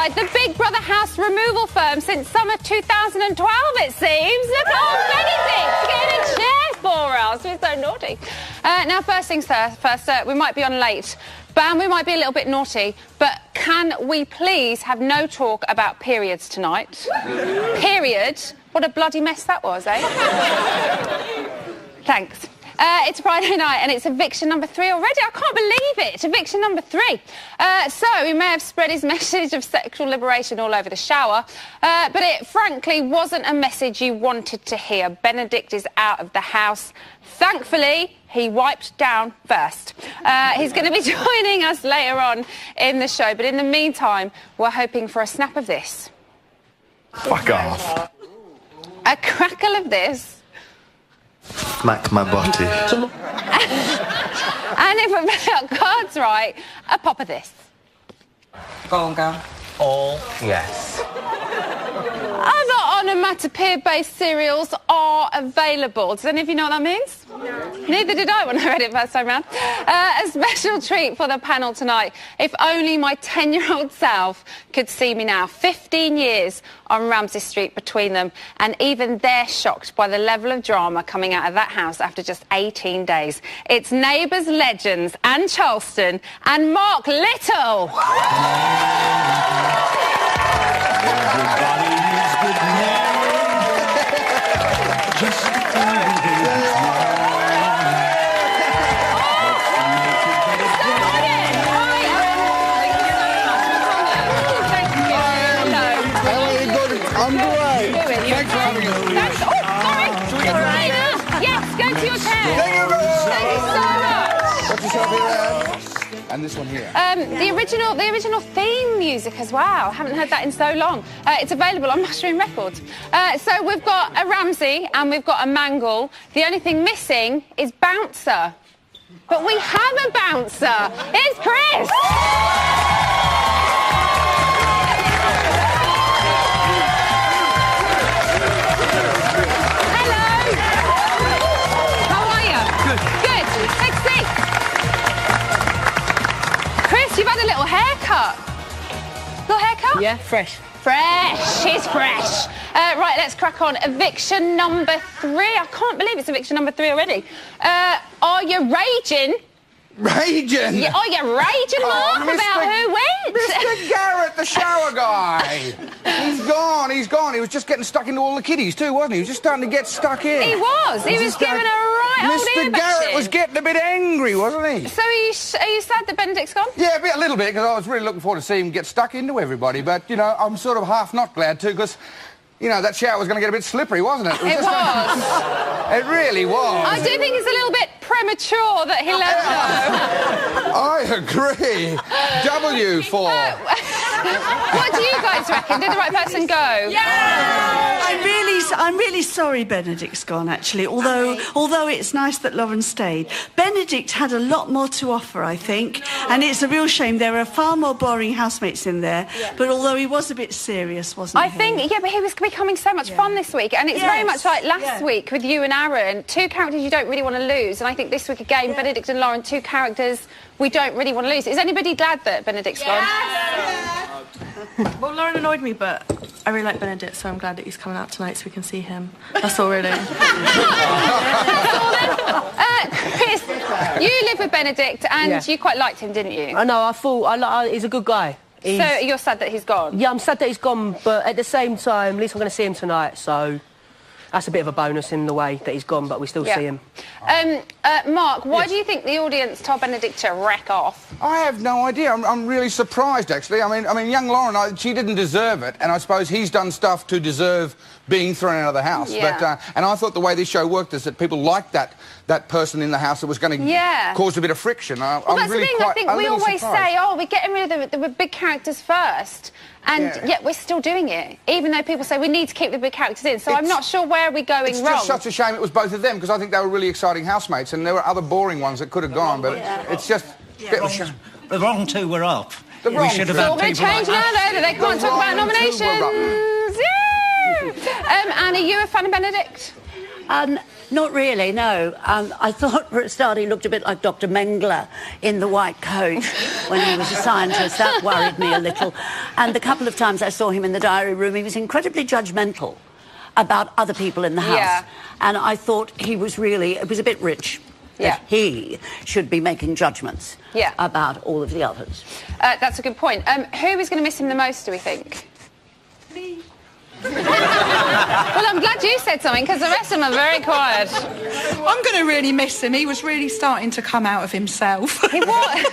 alongside the Big Brother house removal firm since summer 2012, it seems. Look at Benedict getting a chair for us. We're so naughty. Now, first things first, we might be on late. Bam, we might be a little bit naughty, but can we please have no talk about periods tonight? Period? What a bloody mess that was, eh? Thanks. It's Friday night and it's eviction number 3 already. I can't believe it. It's eviction number 3. So he may have spread his message of sexual liberation all over the shower, but it frankly wasn't a message you wanted to hear. Benedict is out of the house. Thankfully, he wiped down first. He's going to be joining us later on in the show, but in the meantime, we're hoping for a snap of this. Fuck off. A crackle of this. Smack my body. And if we play our cards right, a pop of this. Go on, girl. All yes. Other onomatopoeia-based cereals are available. Does any of you know what that means? No. Neither did I when I read it first time round. A special treat for the panel tonight. If only my 10-year-old self could see me now. 15 years on Ramsay Street between them, and even they're shocked by the level of drama coming out of that house after just 18 days. It's Neighbours legends Anne Charleston and Mark Little. Everybody's good morning. Just a I'm great. Thanks for having us. Oh, sorry. Yes, go to your chair. Thank you so much. Put yourself here, and this one here. The original theme music as well. Haven't heard that in so long. It's available on Mushroom Records. So we've got a Ramsay and we've got a Mangle. The only thing missing is Bouncer. But we have a Bouncer. It's Chris. You've had a little haircut. Little haircut? Yeah, fresh. Fresh. She's fresh. Right, let's crack on. Eviction number 3. I can't believe it's eviction number 3 already. Are you raging? Raging? Yeah, are you raging, Mark, about who went? Mr. Garrett, the shower guy. He's gone. He was just getting stuck into all the kiddies too, wasn't he? He was just starting to get stuck in. He was. He was giving a right old Mr. Garrett was getting a bit angry, wasn't he? So are you sad that Benedict's gone? Yeah, a little bit, because I was really looking forward to seeing him get stuck into everybody. But, you know, I'm sort of half not glad too, because, you know, that shower was going to get a bit slippery, wasn't it? It was. It really was. I do think it's a little bit premature that he let go. I agree. W for... What do you guys reckon? Did the right person go? Yeah! I'm really sorry Benedict's gone, actually, although it's nice that Lauren stayed. Benedict had a lot more to offer, I think, and it's a real shame. There are far more boring housemates in there, but although he was a bit serious, wasn't he? I think, yeah, but he was becoming so much fun this week, and it's very much like last week with you and Aaron, 2 characters you don't really want to lose, and I think this week again, Benedict and Lauren, 2 characters we don't really want to lose. Is anybody glad that Benedict's gone? Well, Lauren annoyed me, but I really like Benedict, so I'm glad that he's coming out tonight so we can see him. That's all, really. Chris, you live with Benedict, and you quite liked him, didn't you? I know, I thought he's a good guy. So you're sad that he's gone? Yeah, I'm sad that he's gone, but at the same time, at least I'm going to see him tonight, so... That's a bit of a bonus in the way that he's gone, but we still see him. Mark, why do you think the audience told Benedict to wreck off? I have no idea. I'm really surprised, actually. I mean, young Lauren, she didn't deserve it, and I suppose he's done stuff to deserve being thrown out of the house. Yeah. But and I thought the way this show worked is that people liked that person in the house that was going to cause a bit of friction. Well, that's the thing. I think we always say, oh, we're getting rid of the big characters first. And yet we're still doing it, even though people say we need to keep the big characters in. So I'm not sure where we're going wrong. It's just such a shame it was both of them, because I think they were really exciting housemates, and there were other boring ones that could have gone, but it's just a bit of a shame. The wrong 2 were off. We should have had people like change now, though, that they can't talk about nominations. Anne, are you a fan of Benedict? Not really, no. I thought for a start he looked a bit like Dr. Mengele in the white coat when he was a scientist. That worried me a little. And the couple of times I saw him in the diary room, he was incredibly judgmental about other people in the house. Yeah. And I thought he was really, it was a bit rich. Yeah. That he should be making judgments about all of the others. That's a good point. Who is going to miss him the most, do we think? Me. Well, I'm glad you said something, because the rest of them are very quiet. I'm going to really miss him. He was really starting to come out of himself. He was.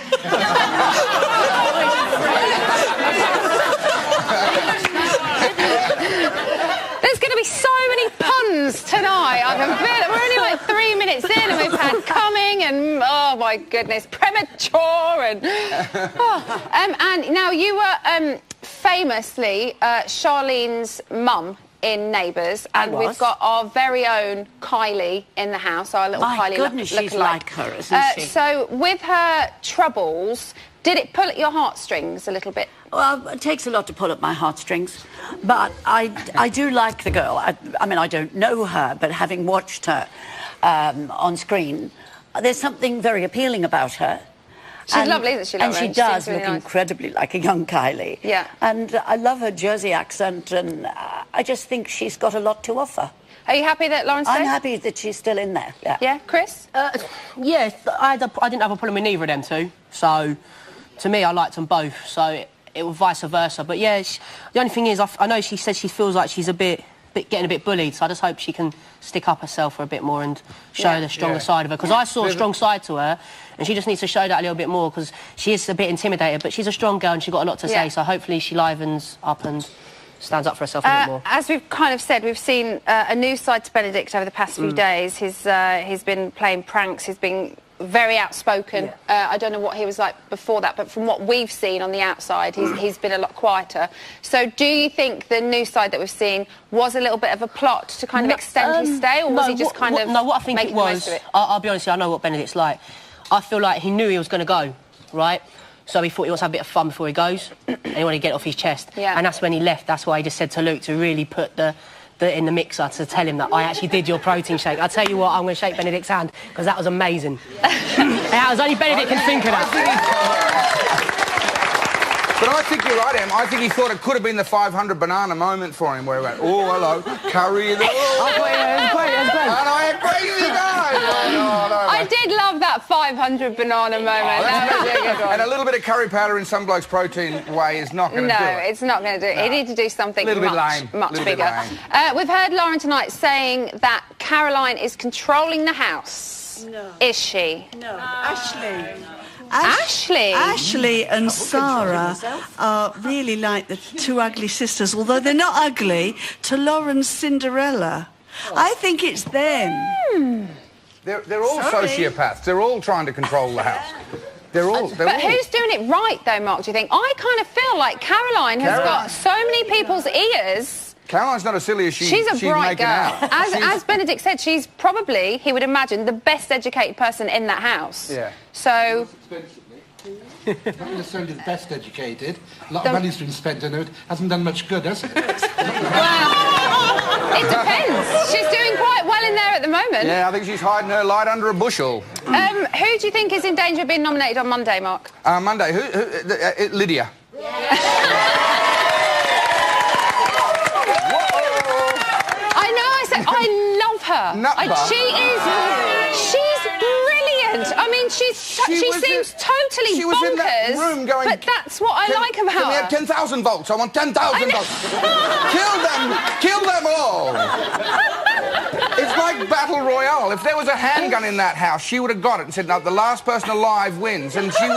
There's going to be so many puns tonight. I can feel it. We're only like 3 minutes in, and we've had coming and, oh my goodness, premature and... and now you were famously Charlene's mum in Neighbours, and we've got our very own Kylie in the house, our little My Kylie goodness, she's like her, isn't she? So with her troubles, did it pull at your heartstrings a little bit? Well, it takes a lot to pull at my heartstrings, but I do like the girl. I mean, I don't know her, but having watched her on screen, there's something very appealing about her. She's lovely, isn't she, Lauren? And she does look incredibly like a young Kylie. Yeah. And I love her Jersey accent, and I just think she's got a lot to offer. Are you happy that Lauren stayed? I'm happy that she's still in there, yeah. Yeah, Chris? Yeah, I didn't have a problem with neither of them two. So, to me, I liked them both. So, it was vice versa. But, yeah, the only thing is, I know she said she feels like she's getting a bit bullied, so I just hope she can stick up herself for a bit more and show the stronger side of her, because I saw a strong side to her, and she just needs to show that a little bit more, because she is a bit intimidated, but she's a strong girl and she's got a lot to say, so hopefully she livens up and stands up for herself a bit more. As we've kind of said, we've seen a new side to Benedict over the past few days. He's been playing pranks, he's been very outspoken. I don't know what he was like before that, but from what we've seen on the outside, he's been a lot quieter. So do you think the new side that we've seen was a little bit of a plot to kind of extend his stay, or was he just kind of what I think it was, I'll be honest with you, I know what Benedict's like. I feel like he knew he was going to go, right? So he thought he wants to have a bit of fun before he goes, and he wanted to get it off his chest. Yeah. And that's when he left. That's why he just said to Luke to really put the in the mixer, to tell him that I actually did your protein shake. I'll tell you what, I'm going to shake Benedict's hand, because that was amazing. That was only Benedict can think of that. But I think you're right, Em. I think he thought it could have been the 500 banana moment for him, where he went, oh, hello, curry the... That's great. And I had crazy guys. I did love that 500 banana moment. That was a good one. And a little bit of curry powder in some bloke's protein way is not going to do it. No, it's not going to do it. You need to do something much bigger. We've heard Lauren tonight saying that Caroline is controlling the house. No. Is she? No. Ashley. Ashley and Sarah are really like the two ugly sisters, although they're not ugly, to Lauren's Cinderella. I think it's them. They're all sociopaths. They're all trying to control the house. But who's doing it right, though, Mark, do you think? I kind of feel like Caroline has got so many people's ears. Caroline's not as silly as she's a bright making girl. out. As Benedict said, she's probably, he would imagine, the best educated person in that house. Yeah. So... Not necessarily the best educated. A lot of money's been spent on it. Hasn't done much good, has it? Well, it depends. She's doing quite well in there at the moment. Yeah, I think she's hiding her light under a bushel. Who do you think is in danger of being nominated on Monday, Mark? Monday? Lydia. I love her. She's brilliant. I mean, she seems totally bonkers. In that room going, but that's what I like about her. Can we have 10,000 volts? I want 10,000 volts. Kill them all. It's like Battle Royale. If there was a handgun in that house, she would have got it and said, no, the last person alive wins. And she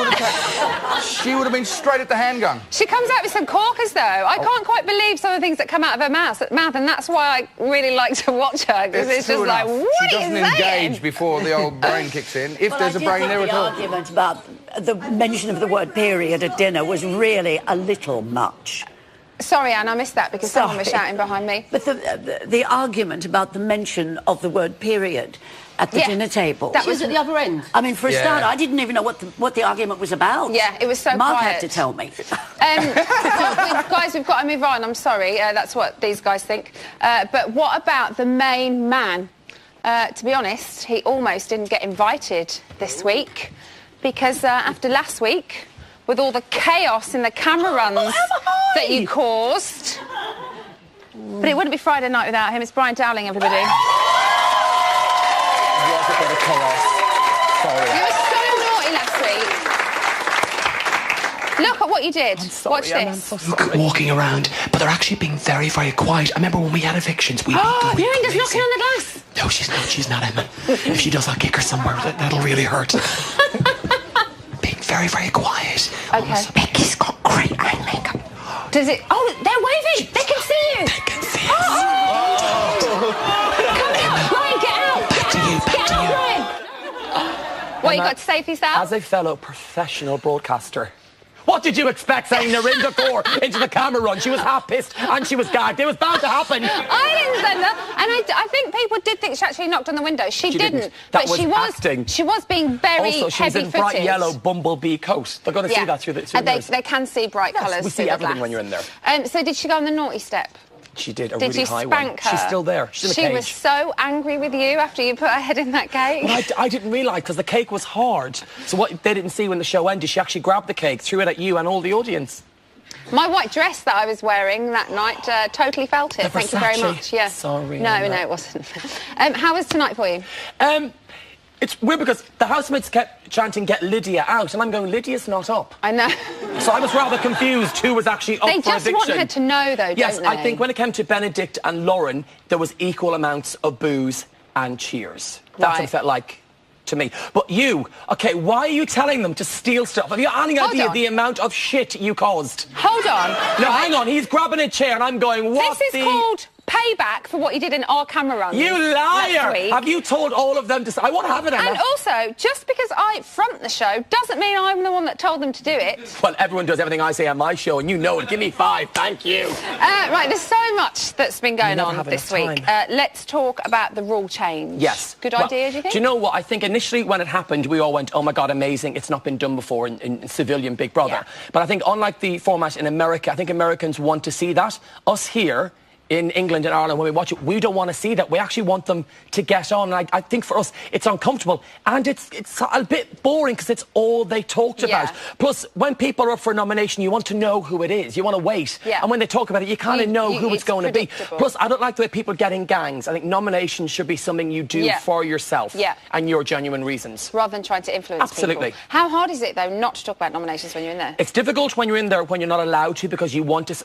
would have been straight at the handgun. She comes out with some corkers, though. I can't quite believe some of the things that come out of her mouth, and that's why I really like to watch her, because it's just like, what she are you doesn't saying? engage before the old brain kicks in, if there's a brain there at all. The argument about the mention of the word period at dinner was really a little much. Sorry, Anne, I missed that because someone was shouting behind me. But the argument about the mention of the word period at the dinner table. That was at the other end. I mean, for a start, I didn't even know what the argument was about. Yeah, it was so Mark quiet. had to tell me. Guys, we've got to move on. I'm sorry. That's what these guys think. But what about the main man? To be honest, he almost didn't get invited this week because after last week, with all the chaos in the camera runs that you caused... But it wouldn't be Friday night without him. It's Brian Dowling, everybody. Was a bit of chaos. Sorry. You were so naughty last week. Look at what you did. Watch this. I'm so sorry. Walking around, but they're actually being very, very quiet. I remember when we had evictions, we'd be going Miranda's crazy. knocking on the glass. No, she's not, Emma. If she does, I'll kick her somewhere. That'll really hurt. Being very, very quiet. Okay. Becky's got great eye makeup. Does it... Oh, they're waving. They can see you. They can see us. Come on, Ryan, get out. Back to you, back to you. Ryan. What, you got to say for yourself? As a fellow professional broadcaster, what did you expect saying Narinda Kaur into the camera run? She was half pissed and she was gagged. It was bound to happen. I didn't say that. And I think people did think she actually knocked on the window. She didn't. That but was she was acting. She was being very also, she was in heavy-footed. bright yellow bumblebee coat. They're going to see that through the mirrors. They can see bright colours. We see everything when you're in there. So did she go on the naughty step? She did a really high one. Did you spank her? She's still there. She's in the cage. She was so angry with you after you put her head in that cake. Well, I didn't realise because the cake was hard. So what they didn't see when the show ended, she actually grabbed the cake, threw it at you and all the audience. My white dress that I was wearing that night totally felt it. Thank you very much. Yeah. Sorry. No, it wasn't. How was tonight for you? It's weird because the housemates kept chanting, "Get Lydia out," and I'm going, Lydia's not up. I know. So I was rather confused who was actually up for eviction. They just want her to know, though, yes, don't they? I think when it came to Benedict and Lauren, there was equal amounts of boos and cheers. That's what it felt like to me. But you, OK, why are you telling them to steal stuff? Have you any idea the amount of shit you caused? Hold on. No, hang on. He's grabbing a chair and I'm going, what This is called payback for what you did in our camera runs. You liar! Have you told all of them to... I want to have it, Emma. And also, just because I front the show doesn't mean I'm the one that told them to do it. Well, everyone does everything I say on my show, and you know it. Give me 5, thank you. Right, there's so much that's been going on this week. Let's talk about the rule change. Yes. Good idea, do you think? Do you know what? I think initially when it happened, we all went, oh, my God, amazing. It's not been done before in civilian Big Brother. Yeah. But I think unlike the format in America, I think Americans want to see that. Us here... in England and Ireland, when we watch it, we don't want to see that. We actually want them to get on. And I think for us, it's uncomfortable. And it's a bit boring because it's all they talked about. Plus, when people are up for a nomination, you want to know who it is. You want to wait. And when they talk about it, you kind of know who it's going to be. Plus, I don't like the way people get in gangs. I think nominations should be something you do for yourself and your genuine reasons. Rather than trying to influence people. How hard is it, though, not to talk about nominations when you're in there? It's difficult when you're in there, when you're not allowed to, because you want to...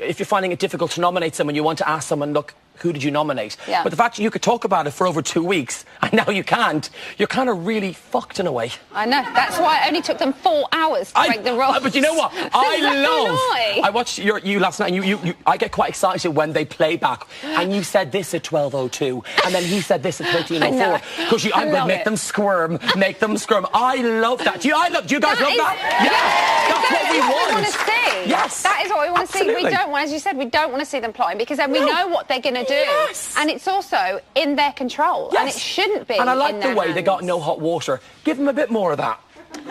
if you're finding it difficult to nominate someone, you want to ask someone, look, who did you nominate? But the fact that you could talk about it for over 2 weeks and now you can't, you're kind of really fucked in a way. I know. That's why it only took them 4 hours to break the rules. But you know what? I watched you last night and I get quite excited when they play back and you said this at 12:02 and then he said this at 13:04 because I'm going to make them squirm, make them squirm. I love that. Do you guys love that? That's what we want to see. Yes. That is what we want to see. We don't want, as you said, we don't want to see them plotting because then we know what they're going to do. And it's also in their control. And it shouldn't be. And I like the way they got no hot water. Give them a bit more of that.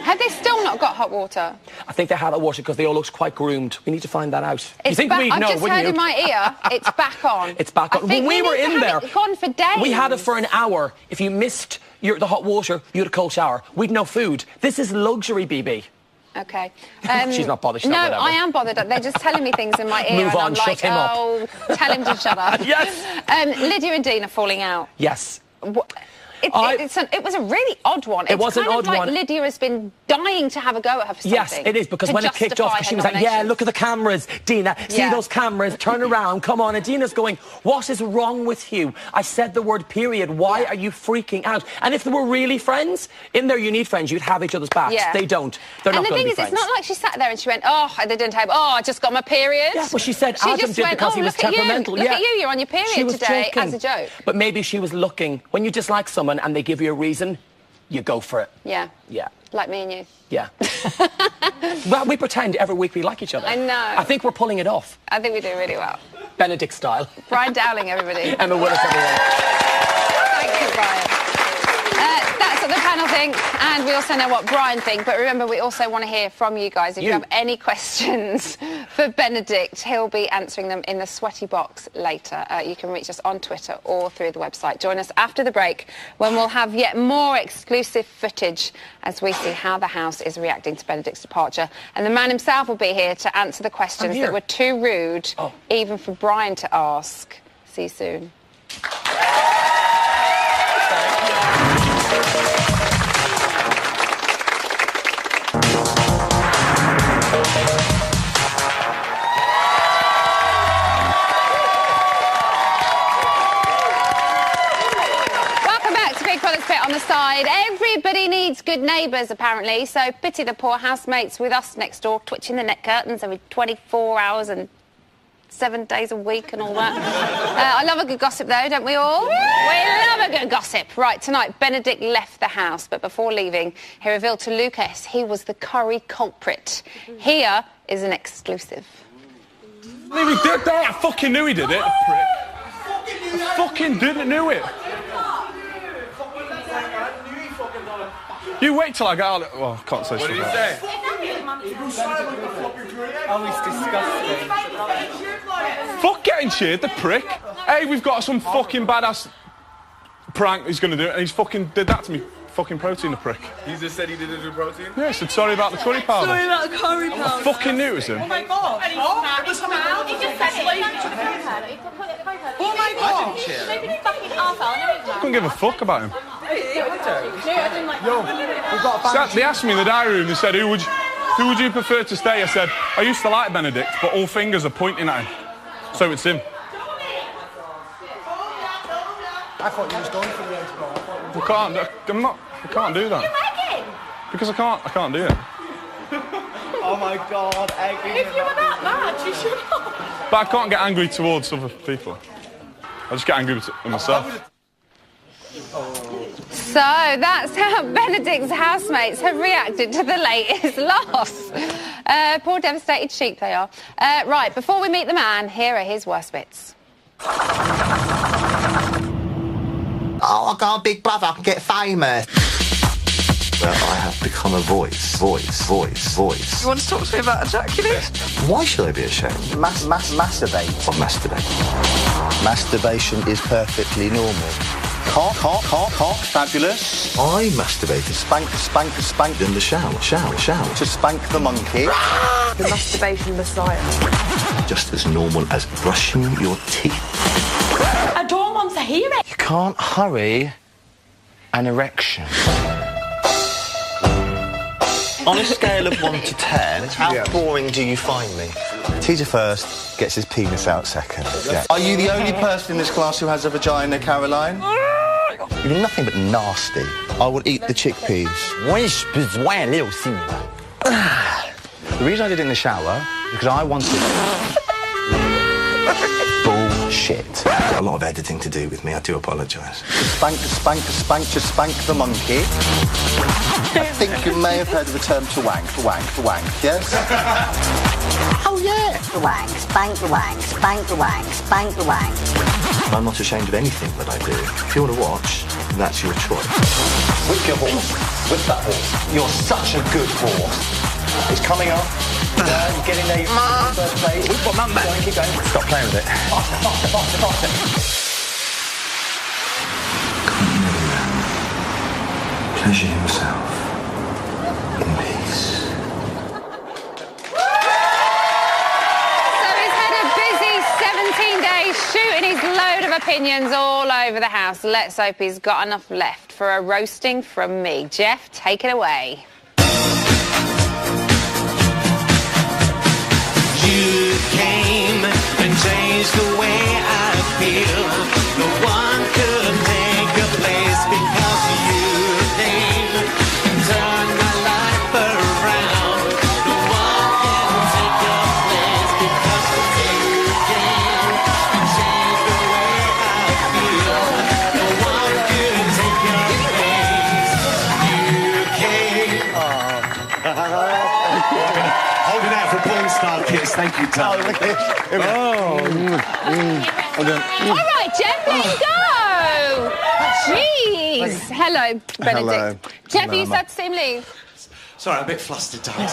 Have they still not got hot water? I think they had hot water because they all looked quite groomed. We need to find that out. It's you think back, we'd know, I've just heard in my ear, it's back on. It's back on. When we were in there. It's gone for days. We had it for an hour. If you missed the hot water, you had a cold shower. We'd no food. This is luxury, BB. OK. She's not bothered. She's no, not I am bothered. They're just telling me things in my ear. Move on, and I'm shut like, him up. oh, tell him to shut up. Yes. Lydia and Dean are falling out. Yes. It was a really odd one. It was an odd like one. Lydia has been dying to have a go at her for something. Yes, it is, because when it kicked off, she was like, yeah, look at the cameras, Dina, see those cameras, turn around, come on. And Dina's going, what is wrong with you? I said the word period. Why are you freaking out? And if they were really friends, in there you need friends, you'd have each other's backs. They don't. They're not going to be friends. And the thing is, it's not like she sat there and she went, oh, at the dinner table, oh, I just got my period. Yeah, well, she said Adam did because he was temperamental. Look at you, you're on your period today as a joke. But maybe she was looking, when you dislike someone and they give you a reason, you go for it. Yeah. Yeah. Like me and you. Yeah. Well, we pretend every week we like each other. I know. I think we're pulling it off. I think we do really well. Benedict style. Brian Dowling, everybody. Emma Willis, everyone. Thank you, Brian. That's what the panel thinks. think, and we also know what Brian thinks, but remember, we also want to hear from you guys. If you have any questions for Benedict, he'll be answering them in the sweaty box later. You can reach us on Twitter or through the website. Join us after the break when we'll have yet more exclusive footage as we see how the House is reacting to Benedict's departure. And the man himself will be here to answer the questions that were too rude, even for Brian to ask. See you soon. On the side. Everybody needs good neighbours, apparently, so pity the poor housemates with us next door twitching the net curtains every 24 hours and 7 days a week and all that. I love a good gossip, though, don't we all? We love a good gossip. Right, tonight, Benedict left the house, but before leaving, he revealed to Lucas he was the curry culprit. Here is an exclusive. I mean, he did that. I fucking knew he did it, prick. I fucking didn't know it. You wait till I get out. Well, I can't say what did he say? Oh, he's disgusting. Fuck getting cheered, the prick. Hey, we've got some fucking badass prank he's going to do, and he's fucking did that to me. Fucking protein, the prick. He just said he did it with protein? Yeah, he said sorry about the curry powder. Sorry about the curry powder. I fucking knew it was him. Oh my god. He just said it. Oh my god. I couldn't give a fuck about him. They asked me in the diary room, they said, who would you prefer to stay? I said, I used to like Benedict, but all fingers are pointing at him. So it's him. I thought you was going for the I can't do that. Because I can't do it. Oh my god, angry. If you were that mad, you should not. But I can't get angry towards other people. I just get angry with myself. So that's how Benedict's housemates have reacted to the latest loss. Poor devastated sheep they are. Right, before we meet the man, here are his worst bits. Oh, I got a big brother, I can get famous. Well, I have become a voice. You want to talk to me about ejaculation? Why should I be ashamed? Masturbate. What masturbate? Masturbation is perfectly normal. Cock, fabulous. I masturbated. Spanked in the shower. To spank the monkey. The masturbation messiah. Just as normal as brushing your teeth. I don't want to hear it. You can't hurry an erection. On a scale of 1 to 10, how boring do you find me? Teacher first, gets his penis out second. Yeah. Are you the only person in this class who has a vagina, Caroline? You're nothing but nasty. I will eat the chickpeas. The reason I did it in the shower is because I wanted... Bullshit. A lot of editing to do with me, I do apologise. Spank the monkey. I think you may have heard of the term to wank, yes? Oh, yeah. Spank the wank. I'm not ashamed of anything that I do. If you want to watch, that's your choice. Whip your horse. Whip that horse. You're such a good horse. It's coming up. You're getting there. You're first place. We've got man. Keep going. Stop playing with it. Faster. Pleasure yourself in peace. So he's had a busy 17 days shooting his load of opinions all over the house. Let's hope he's got enough left for a roasting from me. Jeff, take it away. You came and changed the way I feel. No one could take your place because you came and turned my life around. No one can take your place because you came and changed the way I feel. No one could take your place. You came. Holding out for porn star kiss. Thank you, Tom. All right, Jeff, let's go. Jeez. please. Hello, Benedict. Jeff, Hello, you Emma. sad to see him leave? Sorry, I'm a bit flustered, darling.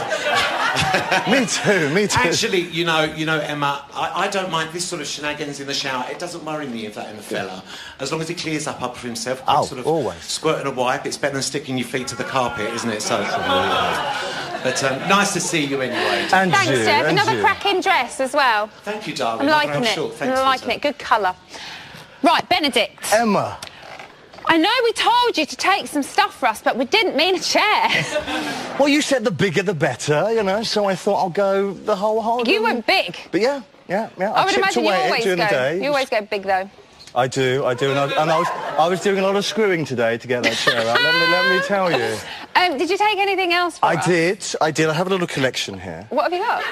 Me too. Actually, you know, Emma, I don't mind this sort of shenanigans in the shower. It doesn't worry me if that in a fella. As long as he clears up for himself. Sort of always. Squirting a wipe, it's better than sticking your feet to the carpet, isn't it? So, but nice to see you anyway. And Thanks, you, Jeff. and Another you. cracking dress as well. Thank you, darling. I'm liking it. Thanks, I'm liking it. Good colour. Right, Benedict. Emma. I know we told you to take some stuff for us, but we didn't mean a chair. Well, you said the bigger the better, you know, so I thought I'll go the whole hog. You went big. But yeah. I would imagine you always during go. the day. You always go big, though. I do, and I was doing a lot of screwing today to get that chair out. Let me tell you. Did you take anything else for us? I did. I have a little collection here. What have you got?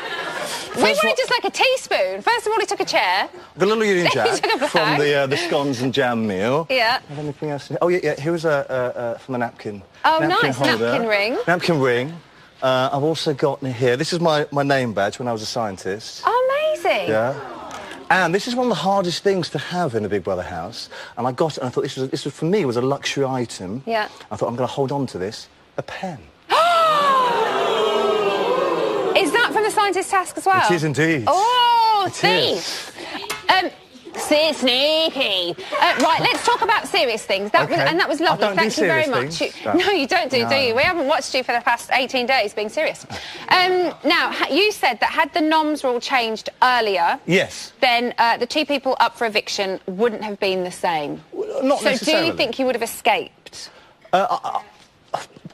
We wanted just like a teaspoon. First of all, he took a chair. The little Union Then he Jack took a from bag. the scones and jam meal. Yeah. Have anything else? Oh yeah. Here was from a napkin. Oh, napkin nice. holder. Napkin ring. Napkin ring. I've also got here. This is my name badge when I was a scientist. Oh, amazing. Yeah. And this is one of the hardest things to have in a Big Brother house. And I got it, and I thought this was for me, was a luxury item. Yeah. I thought I'm going to hold on to this. A pen. Is that from the scientist task as well? It is indeed. Oh, It thief. So sneaky. Right, let's talk about serious things. That was lovely. I don't Thank do you very serious much. things. No, you don't do you? We haven't watched you for the past 18 days being serious. Now, you said that had the noms rule changed earlier, yes, then the two people up for eviction wouldn't have been the same. Not so necessarily. do you think you would have escaped?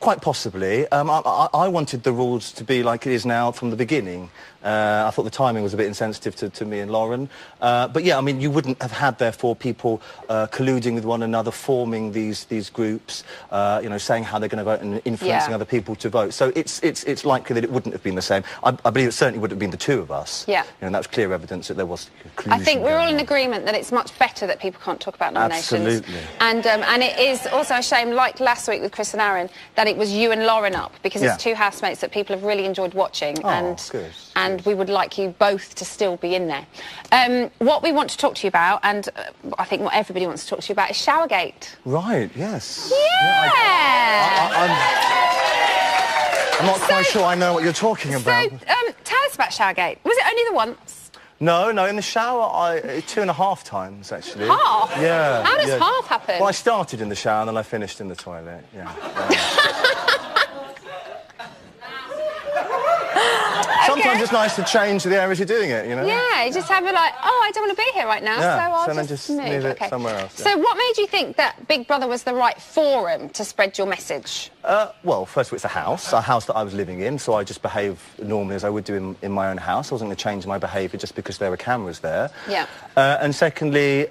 Quite possibly. I wanted the rules to be like it is now from the beginning. I thought the timing was a bit insensitive to me and Lauren. But yeah, I mean, you wouldn't have had, therefore, people colluding with one another, forming these groups, you know, saying how they're going to vote and influencing other people to vote. So it's likely that it wouldn't have been the same. I believe it certainly would have been the two of us. Yeah. You know, and that was clear evidence that there was collusion. I think we're all going in on. agreement that it's much better that people can't talk about nominations. Absolutely. And it is also a shame, like last week with Chris and Aaron, that it was you and Lauren up, because it's two housemates that people have really enjoyed watching. Oh, and we would like you both to still be in there. What we want to talk to you about, and I think what everybody wants to talk to you about, is Showergate. Right, yes. Yeah! I'm not quite sure I know what you're talking about. So, tell us about Showergate. Was it only the once? No, in the shower, 2.5 times, actually. Half? Yeah. How does half happen? Well, I started in the shower and then I finished in the toilet, yeah. Sometimes it's nice to change the areas you're doing it, you know? Yeah, you just have it like, oh, I don't want to be here right now, so I'll just move. leave it somewhere else. Yeah. So what made you think that Big Brother was the right forum to spread your message? Well, first of all, it's a house that I was living in, so I just behave normally as I would do in my own house. I wasn't going to change my behaviour just because there were cameras there. Yeah. And secondly,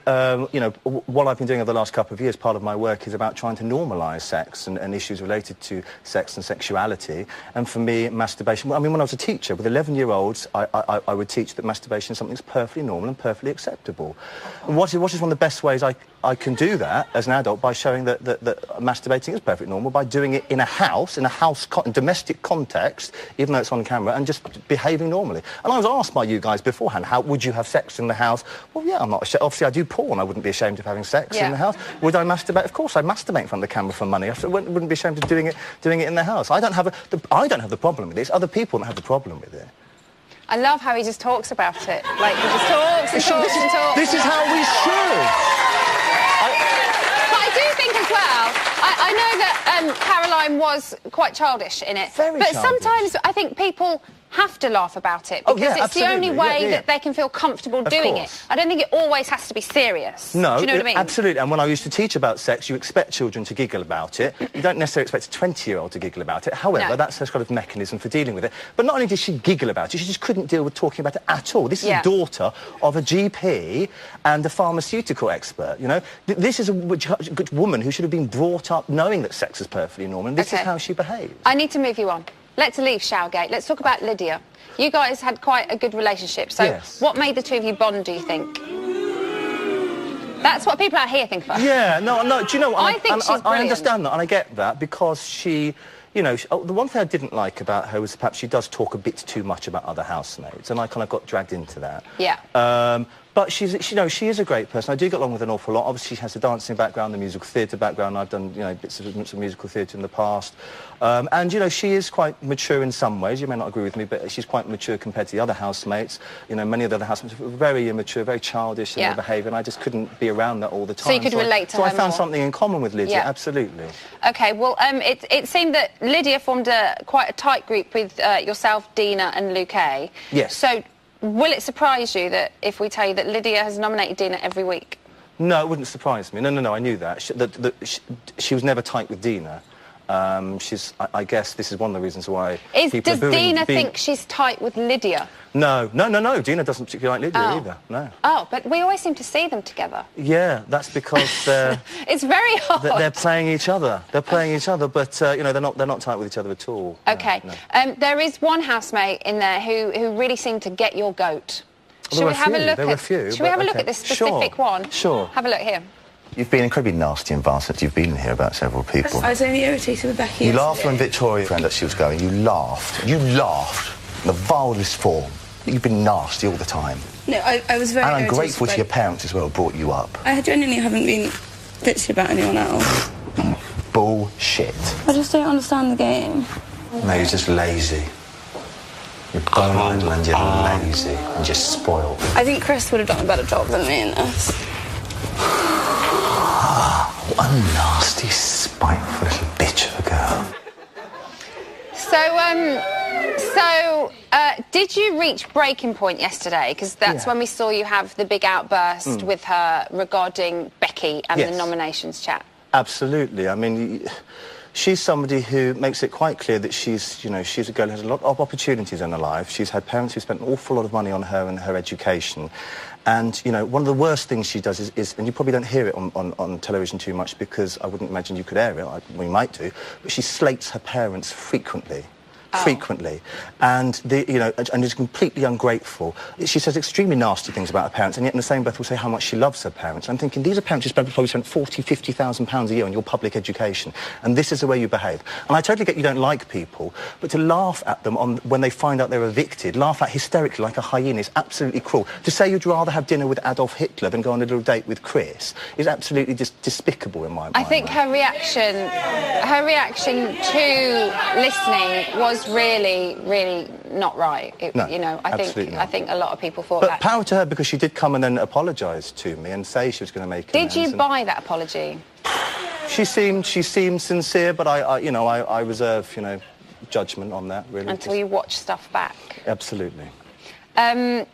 you know, what I've been doing over the last couple of years, part of my work is about trying to normalise sex and issues related to sex and sexuality. And for me, masturbation, I mean, when I was a teacher, with 11-year-olds, I would teach that masturbation is something that's perfectly normal and perfectly acceptable. And what is one of the best ways I can do that as an adult? By showing that masturbating is perfectly normal, by doing it in a domestic context, even though it's on camera, and just behaving normally. And I was asked by you guys beforehand, how would you have sex in the house? Well, yeah, I'm not ashamed. Obviously, I do porn. I wouldn't be ashamed of having sex in the house. Would I masturbate? Of course, I masturbate in front of the camera for money. I wouldn't be ashamed of doing it in the house. I don't have the problem with this. Other people don't have the problem with it. I love how he just talks about it. Like, he just talks and talks and talks. This is how we should. But I do think as well, I know that Caroline was quite childish in it. Very but childish. Sometimes I think people have to laugh about it because it's the only way that they can feel comfortable doing it. I don't think it always has to be serious. No, do you know what I mean? Absolutely. And when I used to teach about sex, you expect children to giggle about it. You don't necessarily expect a 20-year-old to giggle about it. However, that's her kind of mechanism for dealing with it. But not only did she giggle about it, she just couldn't deal with talking about it at all. This is a daughter of a GP and a pharmaceutical expert, you know? This is a good woman who should have been brought up knowing that sex is perfectly normal, and this is how she behaves. I need to move you on. Let's leave Showergate. Let's talk about Lydia. You guys had quite a good relationship. So what made the two of you bond, do you think? That's what people out here think about. Yeah, no, do you know what? I think she's brilliant. I understand that, and I get that, because she... You know, the one thing I didn't like about her was perhaps she does talk a bit too much about other housemates, and I kind of got dragged into that. Yeah. But she is a great person. I do get along with an awful lot. Obviously, she has the dancing background, the musical theatre background. I've done, bits of musical theatre in the past. And, she is quite mature in some ways. You may not agree with me, but she's quite mature compared to the other housemates. Many of the other housemates were very immature, very childish in their behaviour, and I just couldn't be around that all the time. So you could relate to her So I found more. something in common with Lydia, absolutely. OK, well, it seemed that Lydia formed quite a tight group with yourself, Dina and Luke A. Yes. So will it surprise you that if we tell you that Lydia has nominated Dina every week? No, it wouldn't surprise me. No, I knew that. She was never tight with Dina. I guess this is one of the reasons why... Does Dina think she's tight with Lydia? No. Dina doesn't particularly like Lydia either, no. Oh, but we always seem to see them together. Yeah, that's because they're... It's very hard. They're playing each other. They're playing each other, but, they're not tight with each other at all. OK. No. There is one housemate in there who really seemed to get your goat. Should we have a look at this specific one? Sure. Have a look here. You've been incredibly nasty and vile since you've been here about several people. I was only irritated with Becky. You laughed when Victoria found out she was going. You laughed in the vilest form. You've been nasty all the time. No, I was very And I'm grateful to your parents as well, brought you up. I genuinely haven't been bitchy about anyone else. Bullshit. I just don't understand the game. No, you're just lazy. You're bone and you're lazy and just spoiled. I think Chris would have done a better job than me in this. What a nasty, spiteful little bitch of a girl. So, did you reach breaking point yesterday? Because that's when we saw you have the big outburst with her regarding Becky and the nominations chat. Absolutely. I mean, she's somebody who makes it quite clear that she's a girl who has a lot of opportunities in her life. She's had parents who spent an awful lot of money on her and her education. And, one of the worst things she does is and you probably don't hear it on television too much because I wouldn't imagine you could air it, we might do, but she slates her parents frequently. And and is completely ungrateful. She says extremely nasty things about her parents, and yet in the same breath will say how much she loves her parents. I'm thinking, these are parents who probably spent £40,000-50,000 a year on your public education, and this is the way you behave. And I totally get you don't like people, but to laugh at them when they find out they're evicted, laugh at hysterically like a hyena is absolutely cruel. To say you'd rather have dinner with Adolf Hitler than go on a little date with Chris is absolutely just despicable in my mind. I think her reaction to listening was really not right. I think a lot of people thought that. But power to her, because she did come and then apologise to me and say she was going to make amends. Did you buy that apology? She seemed sincere, but I reserve judgment on that really. Until you watch stuff back. Absolutely. I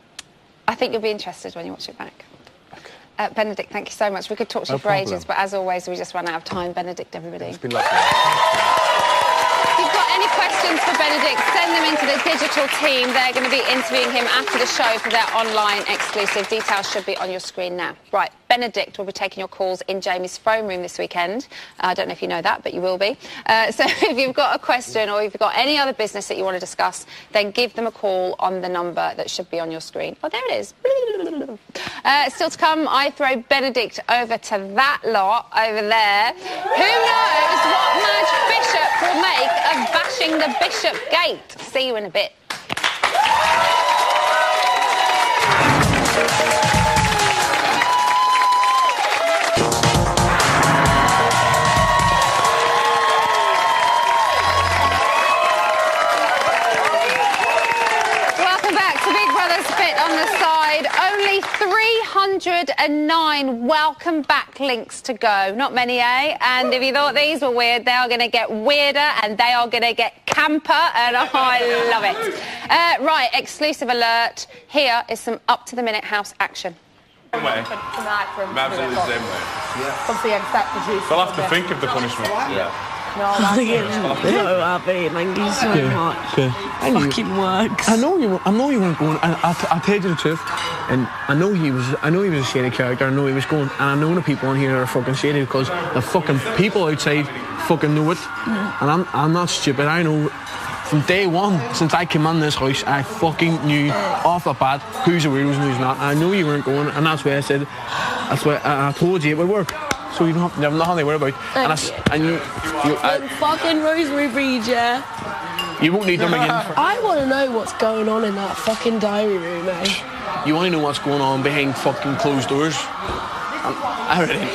think you'll be interested when you watch it back. Okay. Benedict, thank you so much. We could talk to you for ages, but as always, we just run out of time. Benedict, everybody. It's been lovely. If you've got any questions for Benedict, send them into the digital team. They're going to be interviewing him after the show for their online exclusive. Details should be on your screen now. Right, Benedict will be taking your calls in Jamie's phone room this weekend. I don't know if you know that, but you will be. So if you've got a question or if you've got any other business that you want to discuss, then give them a call on the number that should be on your screen. Oh, there it is. Still to come, I throw Benedict over to that lot over there. Who knows what Madge Bishop will make of bashing the Bishop Gate? See you in a bit. Welcome back to Big Brother's Fit on the Side. Only 309 welcome back links to go. Not many, eh? And if you thought these were weird, they are going to get weirder and they are going to get camper, and I love it. Right, exclusive alert. Here is some up-to-the-minute house action. Absolutely the same way. Yeah. Something exactly. I'll have to think of the punishment. Yeah. No, that's so happy. Thank you so much. It fucking works. I know you weren't going, and I'll tell you the truth. And I know he was a shady character. I know he was going, and I know the people on here are fucking shady because the fucking people outside fucking know it. And I'm not stupid. I know from day one since I came in this house, I fucking knew off the bat who's a weirdo and who's not. And I know you weren't going, and that's why I said, that's why I told you it would work. So you have nothing to worry about. And fucking rosemary breed, yeah? You won't need them again. I want to know what's going on in that fucking diary room, eh? you only know what's going on behind fucking closed doors. And everything.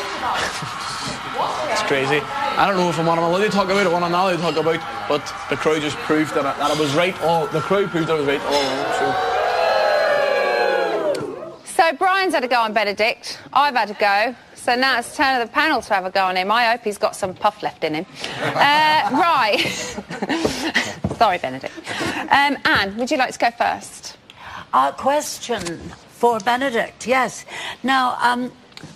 It's crazy. I don't know if I'm allowed to talk about it, what I'm not allowed to talk about, but the crowd just proved that I was right. The crowd proved that I was right all along. So Brian's had a go on Benedict. I've had a go. So now it's the turn of the panel to have a go on him. I hope he's got some puff left in him. Right. Sorry, Benedict. Anne, would you like to go first? Question for Benedict, yes. Now,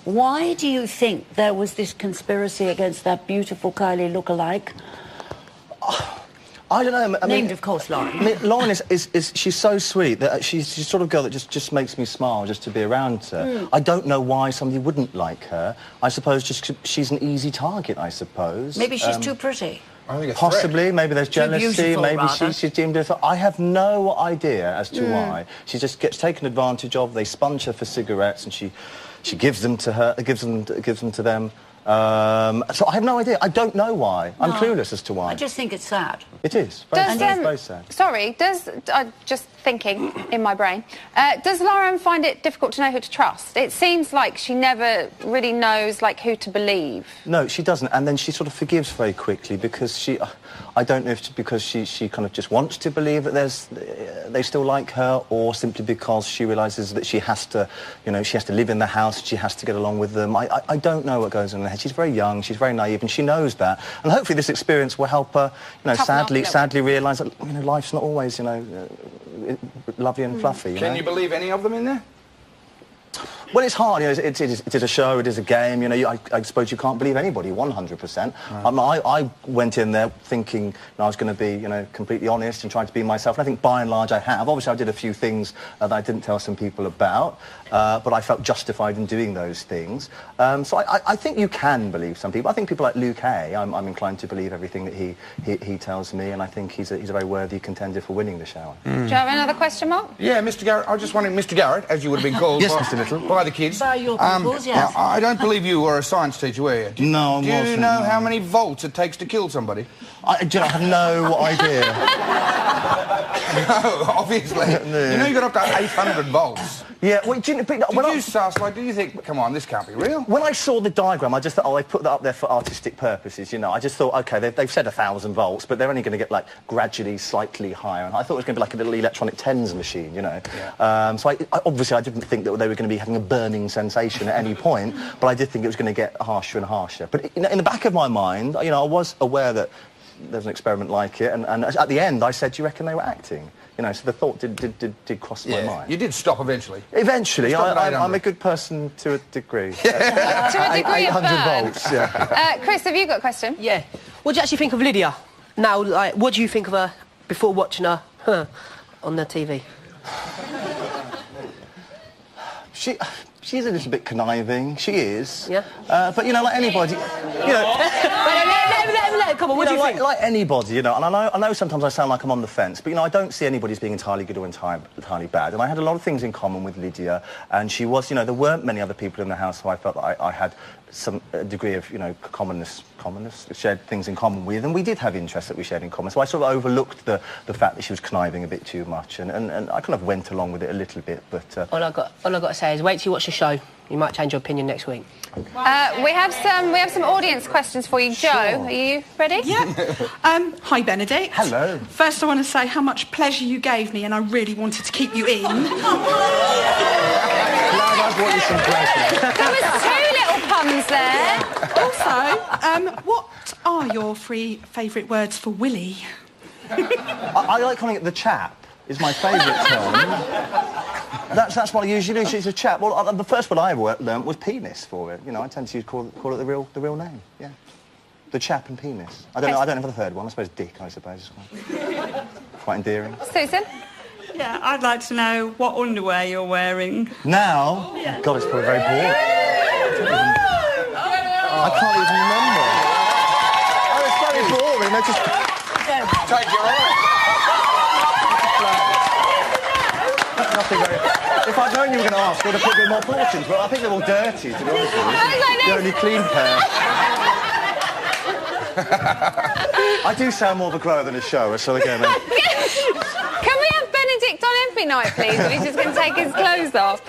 why do you think there was this conspiracy against that beautiful Kylie lookalike? I don't know. I mean, Named, of course, Lauren. I mean, Lauren is she's so sweet that she's the sort of girl that just makes me smile just to be around her. I don't know why somebody wouldn't like her. I suppose just she's an easy target, I suppose. Maybe she's too pretty. I think it's possibly. Maybe there's jealousy. Maybe rather. she's deemed as... I have no idea as to why. She just gets taken advantage of. They sponge her for cigarettes and she gives them to her, gives them to them. So I have no idea. I don't know why. I'm clueless as to why. I just think it's sad. It is. Very sad. Sorry, just thinking in my brain, does Lauren find it difficult to know who to trust? It seems like she never really knows, like, who to believe. No, she doesn't. And then she sort of forgives very quickly because she... I don't know if it's because she kind of just wants to believe that they still like her, or simply because she realises that she has to, she has to live in the house, she has to get along with them. I don't know what goes on in her head. She's very young, she's very naive, and she knows that. And hopefully this experience will help her, sadly realise that, life's not always, lovely and fluffy. Can you believe any of them in there? Well, it's hard. It is a show. It is a game. I suppose you can't believe anybody 100%. Right. I went in there thinking I was going to be, completely honest and trying to be myself. And I think by and large I have. Obviously, I did a few things that I didn't tell some people about, but I felt justified in doing those things. So I think you can believe some people. I think people like Luke Hay, I'm inclined to believe everything that he tells me, and I think he's a very worthy contender for winning the shower. Do you have another question, Mark? Yeah, Mr. Garrett. I was just wondering, Mr. Garrett, as you would have been called. Yes, Mr. Little. By the kids. By your pupils, yes. I don't believe you were a science teacher, were you? No, I wasn't. Do you know how many volts it takes to kill somebody? I have no idea. No, obviously. No. You got up to 800 volts. Yeah, well, do you think, come on, this can't be real? When I saw the diagram, I just thought, they put that up there for artistic purposes, I just thought, OK, they've said 1,000 volts, but they're only going to get, gradually slightly higher. And I thought it was going to be like a little electronic tens machine, Yeah. So obviously I didn't think that they were going to be having a burning sensation at any point, but I did think it was going to get harsher and harsher. But in the back of my mind, I was aware that there's an experiment like it, and at the end I said, do you reckon they were acting? So the thought did cross my mind. You did stop eventually. Eventually. I'm a good person to a degree. To a degree 800 volts, yeah. Chris, have you got a question? Yeah. What do you actually think of Lydia? Now, what do you think of her before watching her on the TV? She's a little bit conniving. She is. Yeah. But, like anybody... Come on, what do you think? Like anybody, and I know sometimes I sound like I'm on the fence, but, I don't see anybody as being entirely good or entirely bad. And I had a lot of things in common with Lydia, and she was, there weren't many other people in the house who I felt that I had some degree of, commonness, shared things in common with, and we did have interests that we shared in common. So I sort of overlooked the fact that she was conniving a bit too much, and I kind of went along with it a little bit, but... All I got to say is wait till you watch the show. You might change your opinion next week. We have some audience questions for you. Sure. Jo, are you ready? Yeah. Hi, Benedict. Hello. First, I want to say how much pleasure you gave me, and I really wanted to keep you in. Glad I brought you some pleasure. There was 2 little puns there. Also, what are your 3 favourite words for Willie? I like calling it the chap. Is my favourite term. That's what I usually do. She's a chap. Well, the first one I ever learnt was penis for it. I tend to call it the real name. Yeah, the chap and penis. I don't have the third one. I suppose dick. I suppose quite endearing. Susan. Yeah, I'd like to know what underwear you're wearing. Now, yeah. God, it's probably very boring. I can't even remember. Oh, it's very boring. They're just take your eye. Nothing very... If I'd known you were going to ask, I would have put a bit more portions, but I think they're all dirty, to be honest with you. The only clean pair. I do sound more of a grower than a shower, so again... Can we have Benedict on in for movie night, please, and he's just going to take his clothes off.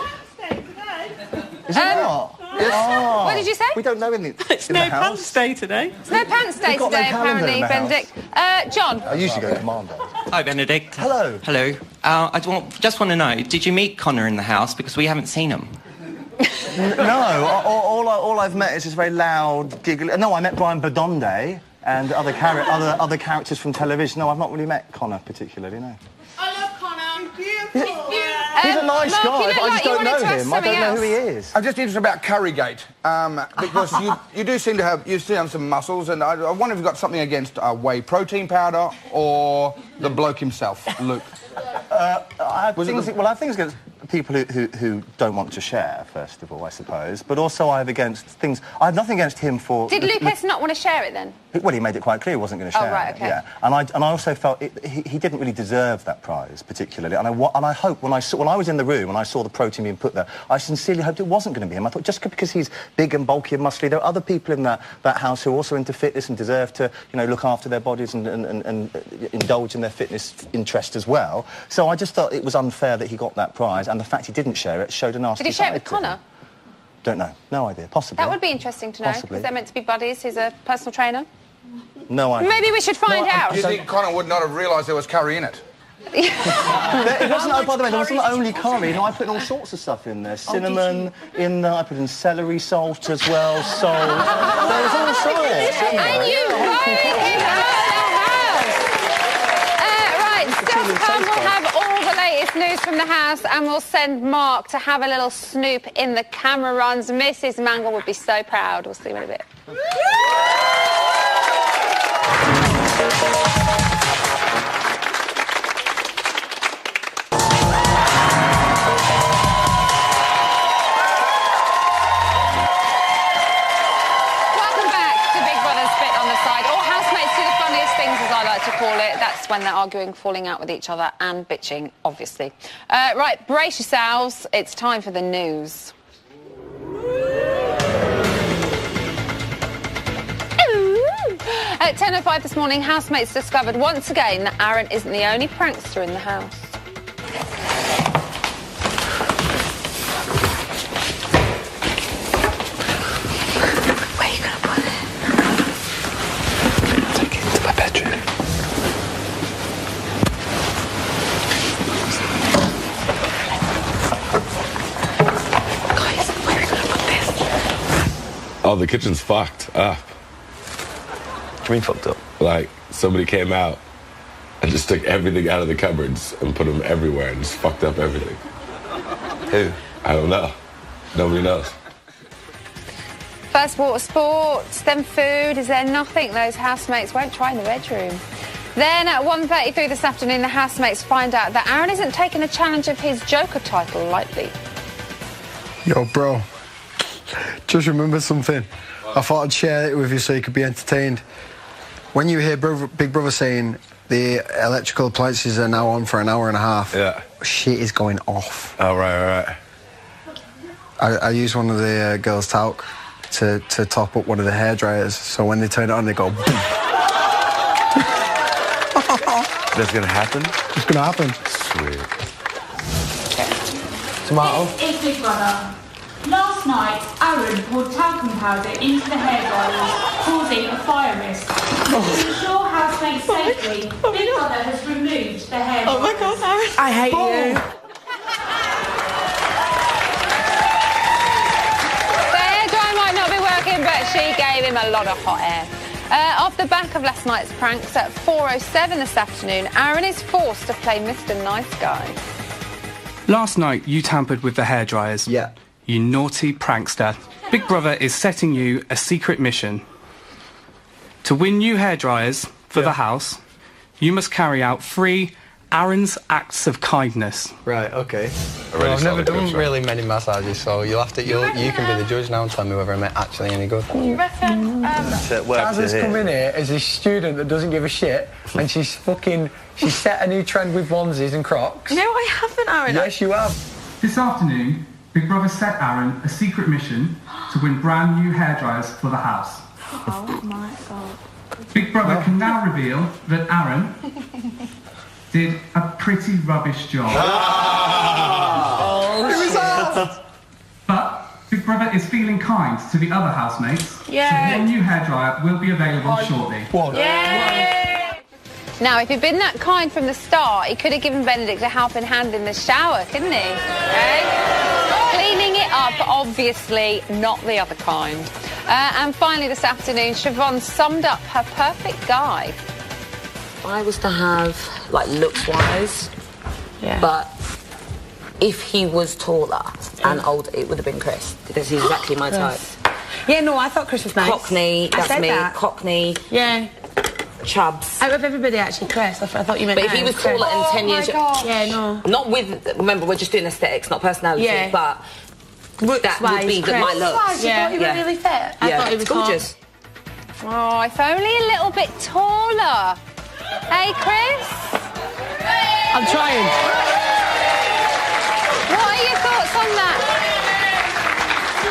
Is it not? Oh. What did you say? We don't know in the It's no pants day today. It's no pants day We've got no today, calendar apparently, in the house. Benedict. John. I usually go commando. Hi, Benedict. Hello. Hello. Just want to know, did you meet Connor in the house? Because we haven't seen him. No, all I've met is this very loud, giggly... No, I met Brian Badonde and other characters from television. No, I've not really met Connor particularly, no. I love Connor. Beautiful. He's a nice Mark, guy, you but I look just like you don't know wanted to ask him. I don't know who he is. I'm just interested about Currygate, because you do seem to have some muscles, and I wonder if you've got something against whey protein powder or the bloke himself, Luke. I have things against people who don't want to share, first of all, I suppose, but also I have nothing against him for... Did Lucas not want to share it, then? Well, he made it quite clear he wasn't going to share Oh, right, okay. it. Yeah. And I also felt he didn't really deserve that prize, particularly. And I hope when I was in the room and I saw the protein being put there, I sincerely hoped it wasn't going to be him. I thought just because he's big and bulky and muscly, there are other people in that house who are also into fitness and deserve to, look after their bodies and indulge in their fitness interest as well. So I just thought it was unfair that he got that prize, and the fact he didn't share it showed a nasty Did he share it with side to him. Connor? Don't know. No idea. Possibly. That would be interesting to know, Possibly. because they're meant to be buddies. He's a personal trainer. No idea. Maybe we should find out. Do you think Connor would not have realised there was curry in it? It wasn't, by the way, there wasn't only curry. I put in all sorts of stuff in there. Cinnamon in there. I put in celery salt as well. Salt. There was all sorts. And you voted him out of the house. Right, still to come, we'll have all the latest news from the house, and we'll send Mark to have a little snoop in the camera runs. Mrs. Mangle would be so proud. We'll see you in a bit. To call it. That's when they're arguing, falling out with each other and bitching, obviously. Right, brace yourselves. It's time for the news. At 10:05 this morning, housemates discovered once again that Aaron isn't the only prankster in the house. Where are you going to put it? Take it into my bedroom. Guys, where are we going to put this? Oh, the kitchen's fucked up. What do you mean fucked up? Like, somebody came out and just took everything out of the cupboards and put them everywhere and just fucked up everything. Who? I don't know. Nobody knows. First water sports, then food. Is there nothing those housemates won't try in the bedroom? Then at 1:33 this afternoon, the housemates find out that Aaron isn't taking a challenge of his Joker title lightly. Yo, bro, just remember something. I thought I'd share it with you so you could be entertained. When you hear Big Brother saying the electrical appliances are now on for an hour and a half, shit is going off. Oh, right. I use one of the girls' talc to top up one of the hairdryers, so when they turn it on, they go boom. That's gonna happen? It's gonna happen. Sweet. Tomato. It's Big Brother. Last night, Aaron poured talcum powder into the hairdryers, causing a fire risk. To ensure housemates safely, Big Brother has removed the hairdryers. Oh my God, Aaron. I hate you. The hairdryer might not be working, but she gave him a lot of hot air. Off the back of last night's pranks at 4:07 this afternoon, Aaron is forced to play Mr. Nice Guy. Last night, you tampered with the hairdryers. Yeah. You naughty prankster. Big Brother is setting you a secret mission. To win new hairdryers for the house, you must carry out 3 Aaron's acts of kindness. Right, okay. Well, I've never done really many massages, so you can be the judge now and tell me whether I'm actually any good. You reckon? Kaz has come in here as a student that doesn't give a shit, and she's set a new trend with onesies and Crocs. No, I haven't, Aaron. Yes, you have. This afternoon, Big Brother set Aaron a secret mission to win brand new hairdryers for the house. Oh my God. Big Brother can now reveal that Aaron did a pretty rubbish job. But Big Brother is feeling kind to the other housemates. Yay. So one new hairdryer will be available shortly. Yay! Now, if he'd been that kind from the start, he could have given Benedict a helping hand in the shower, couldn't he? Okay? Cleaning it up, obviously not the other kind. And finally this afternoon, Siobhan summed up her perfect guy. If I was to have, like, looks-wise, but if he was taller and older, it would have been Chris, because he's exactly my type. Yeah, no, I thought Chris was nice. Cockney, that's me. Cockney. Yeah. Chubs. Out of everybody, actually, Chris. I thought you meant. But if he was taller and 10 years... Yeah, no. Not with... Remember, we're just doing aesthetics, not personality, but... that would be my look. Yeah. You were really fit. I thought he was gorgeous. Oh, if only a little bit taller. Hey, Chris? I'm trying. What are your thoughts on that?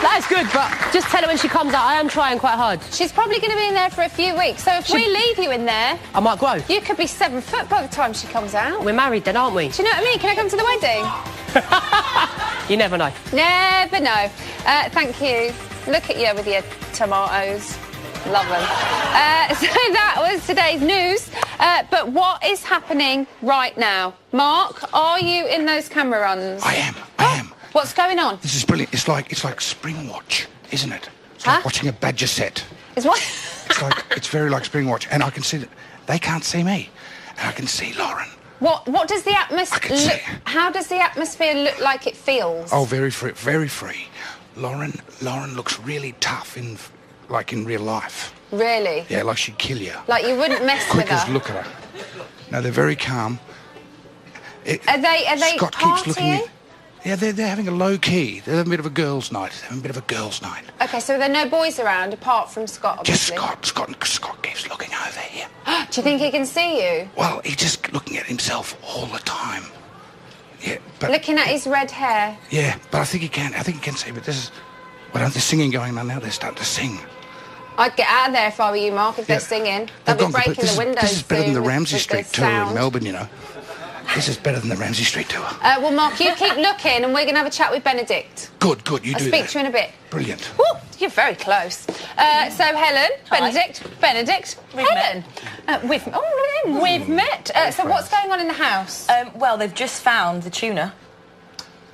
That's good, but just tell her when she comes out, I am trying quite hard. She's probably going to be in there for a few weeks, so if we leave you in there... I might grow. You could be 7 foot by the time she comes out. We're married then, aren't we? Do you know what I mean? Can I come to the wedding? You never know. Never know. Thank you. Look at you with your tomatoes. Love them. So that was today's news. But what is happening right now? Mark, are you in those camera runs? I am. What's going on? This is brilliant. It's like Spring Watch, isn't it? It's like watching a badger set. Is what? It's very like Spring Watch, and I can see that they can't see me, and I can see Lauren. What does the atmosphere look? How does the atmosphere look like it feels? Oh, very free, very free. Lauren looks really tough in real life. Really? Yeah, like she'd kill you. Like you wouldn't mess with her. Quick as look at her. No, they're very calm. Are they Scott partying? keeps looking at... Yeah, they're having a low key. They're having a bit of a girls' night. They're having a bit of a girls' night. Okay, so there are no boys around apart from Scott, obviously. Just Scott keeps looking over here. Do you think he can see you? Well, he's just looking at himself all the time. Yeah, but... Looking at his red hair. Yeah, but I think he can see, but this is... Well, there's singing going on now. They're starting to sing. I'd get out of there if I were you, Mark, if they're singing. They'll be breaking the windows. This is better than the Ramsey with Street tour in Melbourne, you know. This is better than the Ramsey Street tour. Well, Mark, you keep looking and we're going to have a chat with Benedict. Good, you I'll do speak that. to you in a bit. Brilliant. Woo, you're very close. So, Helen, Benedict, Helen. We've met. So what's going on in the house? Well, they've just found the tuna.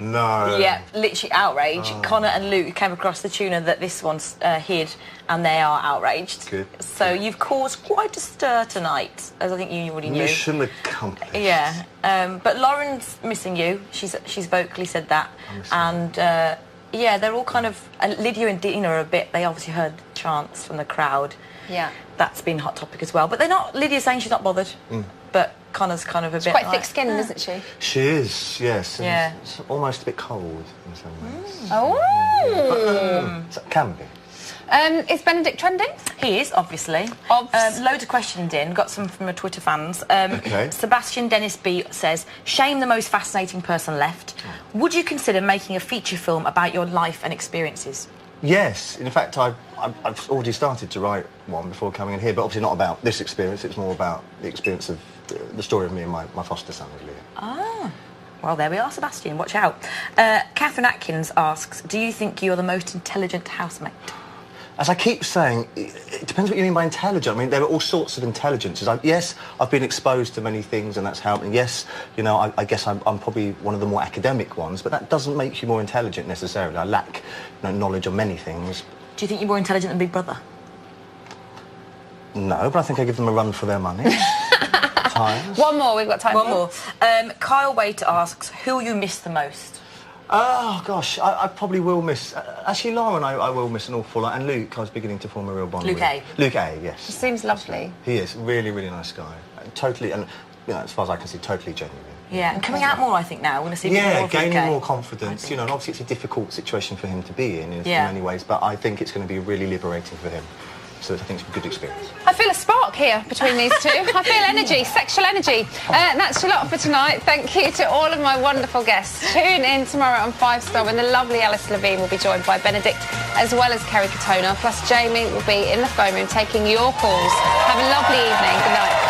No. Yeah, literally outrage. Connor and Luke came across the tuna that this one's hid, and they are outraged. Good. So you've caused quite a stir tonight, as I think you already knew. Mission accomplished. Yeah, but Lauren's missing you. She's vocally said that, and yeah, they're all kind of. Lydia and Dina are a bit. They obviously heard chants from the crowd. Yeah, that's been a hot topic as well. But they're not. Lydia's saying she's not bothered. But Connor's kind of a bit. She's quite like, thick-skinned, isn't she? She is, yes. Yeah. It's almost a bit cold in some ways. Oh. It can be. Is Benedict trending? He is, obviously. Loads of questions in. Got some from our Twitter fans. Okay. Sebastian Dennis B says, shame the most fascinating person left. Would you consider making a feature film about your life and experiences? Yes. In fact, I've already started to write one before coming in here, but obviously not about this experience. It's more about the experience of the story of me and my foster son, really. Ah. Well, there we are, Sebastian. Watch out. Catherine Atkins asks, do you think you're the most intelligent housemate? As I keep saying, it depends what you mean by intelligent. I mean, there are all sorts of intelligences. Yes, I've been exposed to many things and that's helped. And yes, you know, I guess I'm probably one of the more academic ones, but that doesn't make you more intelligent necessarily. I lack knowledge on many things. Do you think you're more intelligent than Big Brother? No, but I think I give them a run for their money. Times. One more, we've got time for. One more. Kyle Waite asks, who you miss the most? Oh, gosh, I probably will miss... actually, Lauren, I will miss an awful lot. And Luke, I was beginning to form a real bond Luke with. A? Luke A, yes. He seems lovely. He is. Really, really nice guy. Totally, and you know, as far as I can see, totally genuine. Yeah, and coming out more, I think, now. We're going to see more of gaining Luke A. more confidence. You know, and obviously it's a difficult situation for him to be in Yeah. many ways, but I think it's going to be really liberating for him. So I think it's a good experience. I feel a spark here between these two. I feel energy, sexual energy. That's a lot for tonight. Thank you to all of my wonderful guests. Tune in tomorrow on 5 Star when the lovely Alice Levine will be joined by Benedict as well as Kerry Katona. Plus Jamie will be in the phone room taking your calls. Have a lovely evening. Good night.